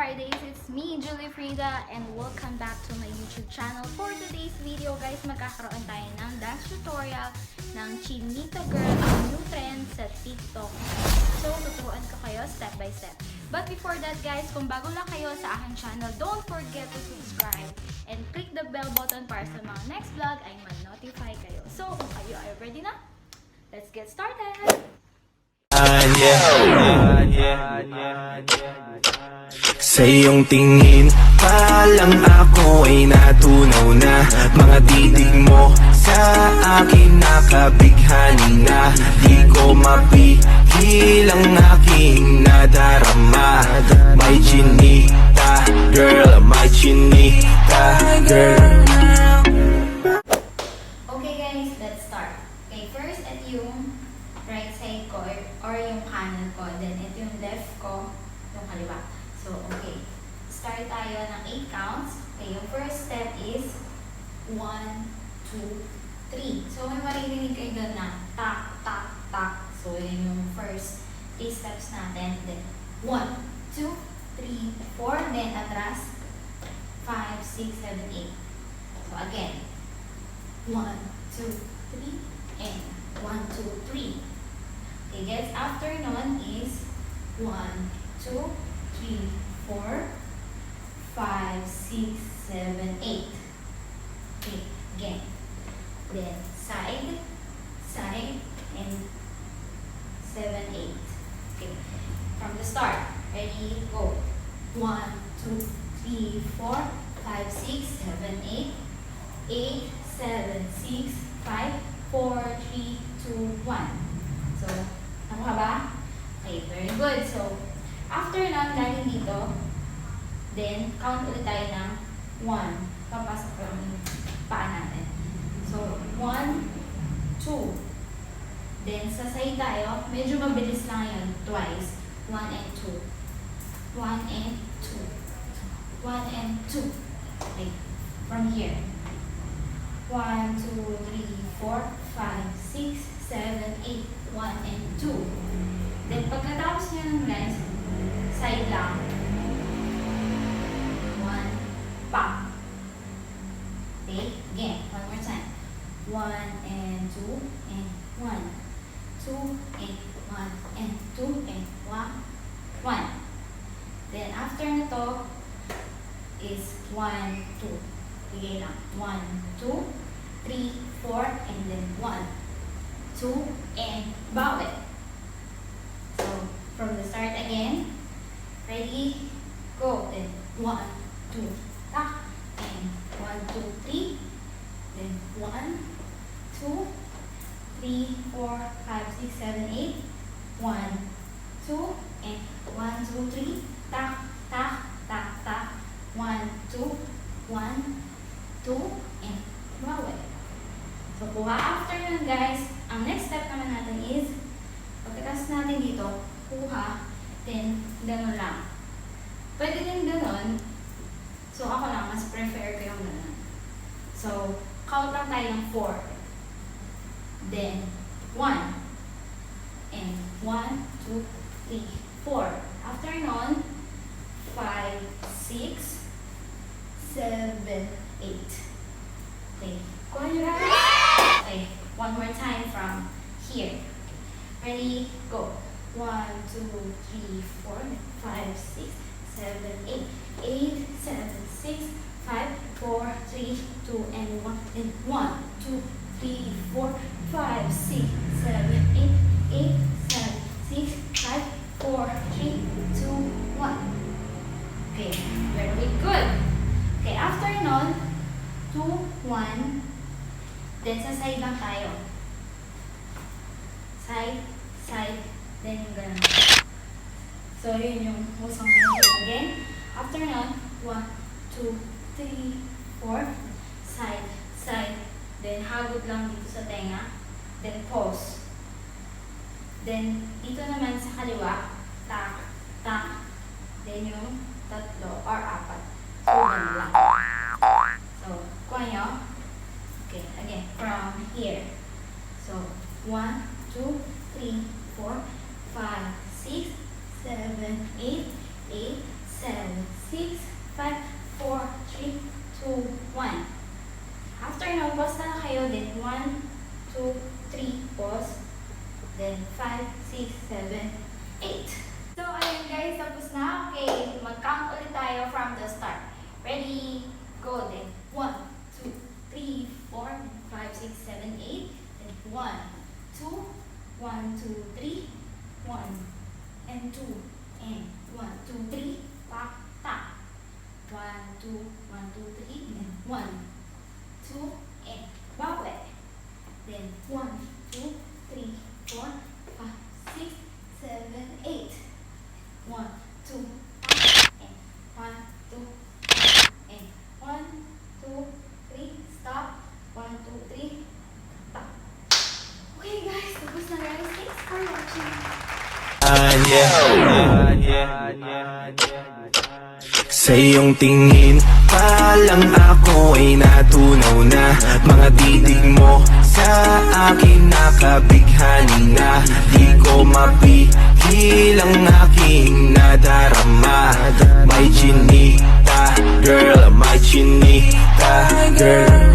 Fridays! It's me, Frida, and welcome back to my YouTube channel. For today's video, guys, magkakaroon tayo ng dance tutorial ng Chinita girl, ang new trend sa TikTok. So, tuturuan ko kayo step by step. But before that, guys, kung bago lang kayo sa aking channel, don't forget to subscribe and click the bell button para sa mga next vlog ay ma-notify kayo. So, kung kayo ay ready na, let's get started! Sa iyong tingin pa lang ako ay natunaw na. Mga titig mo sa akin nakabighani na. Di ko mapigil ang aking nadarama. My Chinita girl, my Chinita girl. Okay guys, let's start. Okay, first ito yung right side ko or yung kanan ko. Then ito yung left ko, yung kaliwa. So, okay. Start tayo ng 8 counts. Okay, yung first step is 1, 2, 3. So, may maririnig kayo doon na tak, tak, tak. So, yun yung first 3 steps natin. Then, 1, 2, 3, 4. Then, atras, 5, 6, 7, 8. So, again, 1, 2, 3, and 1, 2, 3. Okay, guys, after nun is 1, 2, 3, 4, 5, 6, 7, 8. Okay, again. Then side, side, and 7, 8. Okay, from the start. Ready, go. 1, 2, 3, 4, 5, 6, 7, 8. 8, 7, 6, 5, 4, 3, 2, 1. So, tama ka ba? Okay, very good. So, after nun, dahil dito, then, count ulit tayo ng 1. Papasok ko lang yung paa natin. So, 1, 2. Then, sa side tayo, medyo mabilis lang yun. Twice. 1 and 2. 1 and 2. 1 and 2. Okay, from here. 1, 2, 3, 4, 5, 6, 7, 8. 1 and 2. Then, pagkatapos nyo nun, guys, side lang. 1, pop. Okay, again, one more time. 1 and 2 and 1. 2 and 1 and 2 and 1. 1. Then, after nito is 1, 2. Bigay lang. 1, 2, 3, 4, and then 1, 2, and bawi. So, from the start again. Ready, go. Then 1, 2, tak, and 1, 2, 3. Then 1, 2, 3, 4, 5, 6, 7, 8. 1, 2, and 1, 2, 3. Tak, tak, tak, tak. 1, 2, 1, 2, and bawi. So, kuha after nun, guys. Ang next step naman natin is pagkatas natin dito, kuha, then gano'n lang. Pwede din gano'n. So, ako lang, mas prefer ko yung gano'n. So, count lang tayo ng 4. Then, 1. And 1, 2, 3, 4. After nun, 5, 6, 7, 8. Okay. Kuha nyo guys. Okay. One more time from here. Ready, go. 1, 2, 3, 4, 5, 6, 7, 8. 8, 7, 6, 5, 4, 3, 2, and 1. And 1, 2, 3, 4, 5, 6, 7, 8. 8, 7, 6, 5, 4, 3, 2, 1. Okay, very good. Okay, after nun, 2, 1. Then sa side lang tayo. Side, side, then yung ganun. So, yun yung musang again. After nun, 1, 2, 3, 4. Side, side. Then, hagod lang dito sa tenga. Then, pause. Then, dito naman sa kaliwa, tak, tak. Then, yung tatlo or 4. So, ganun lang. So, kuha nyo. Okay, again, from here. So, 1, 2, 3, 4, 5, 6, 7, 8, 8, 7, 6, 5, 4, 3, 2, 1. After now, pause na kayo. Then 1, 2, 3, pause. Then 5, 6, 7, 8. So, ayun guys, tapos na. Okay, mag-count ulit tayo from the start. Ready, go. Then 1, 2, 3, 4, 5, 6, 7, 8. Then 1, 2, 1, 2, 3, 1, and 2, and 1, 2, 3, back, tap. 1, 2, 1, 2, 3, and 1, 2, and bawi. Then 1, 2, 3, 4, 5, 6, 7, 8. 1, 2, and 1, 2, and 1, 2, 3, stop. 1, 2, 3, stop. Okay guys, tapos na guys. Thanks for watching. Sa iyong tingin pa lang ako ay natunaw na. Mga titig mo sa akin nakabighani na. Di ko mapigil ang aking nadarama. My Chinita, girl, my Chinita, girl.